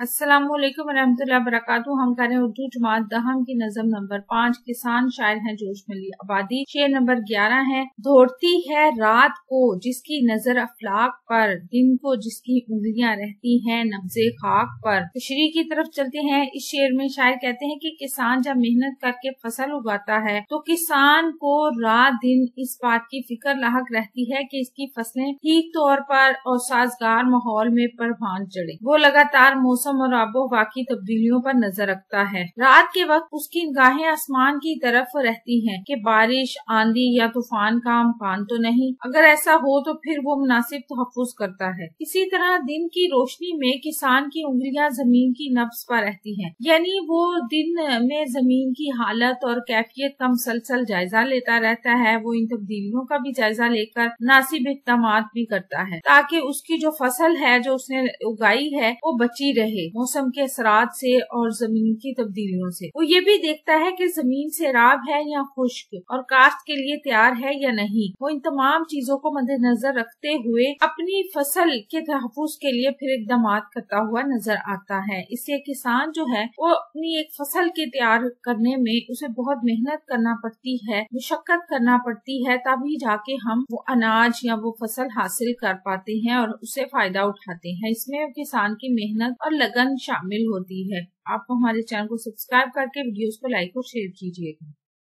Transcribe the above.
अस्सलाम वालेकुम रहमतुल्लाहि वबरकातुहू। हम कर रहे हैं उर्दू जमात दहम की नज़म नंबर 5। किसान शायर हैं जोश मिली आबादी। शेर नंबर 11 है। दौड़ती है रात को जिसकी नजर अफलाक पर, दिन को जिसकी उंगलियां रहती हैं नब्जे खाक पर। तशरीह की तरफ चलते हैं। इस शेर में शायर कहते हैं कि किसान जब मेहनत करके फसल उगाता है तो किसान को रात दिन इस बात की फिक्र लाहक रहती है कि इसकी फसलें ठीक तौर पर और साजगार माहौल में परवान चढ़े। वो लगातार मौसम और आबोहवा की तब्दीलियों पर नजर रखता है। रात के वक्त उसकी निगाहें आसमान की तरफ रहती हैं कि बारिश, आंधी या तूफान का अमकान तो नहीं। अगर ऐसा हो तो फिर वो मुनासिब तहफ्फुज़ करता है। इसी तरह दिन की रोशनी में किसान की उंगलियां जमीन की नब्ज पर रहती हैं, यानी वो दिन में जमीन की हालत और कैफियत का मुसलसल जायजा लेता रहता है। वो इन तब्दीलियों का भी जायजा लेकर मुनासिब इक़दामात भी करता है ताकि उसकी जो फसल है जो उसने उगाई है वो बची रहे मौसम के असरात से और जमीन की तब्दीलियों से। वो ये भी देखता है कि जमीन सैराब है या खुश्क और काश्त के लिए तैयार है या नहीं। वो इन तमाम चीजों को मद्देनजर रखते हुए अपनी फसल के तहफ्फुज़ के लिए फिर इक़दाम करता हुआ नजर आता है। इससे किसान जो है वो अपनी एक फसल के तैयार करने में उसे बहुत मेहनत करना पड़ती है, मुशक्कत करना पड़ती है, तभी जाके हम वो अनाज या वो फसल हासिल कर पाते हैं और उससे फायदा उठाते हैं। इसमें किसान की मेहनत और लगन शामिल होती है। आप हमारे चैनल को सब्सक्राइब करके वीडियोस को लाइक और शेयर कीजिएगा।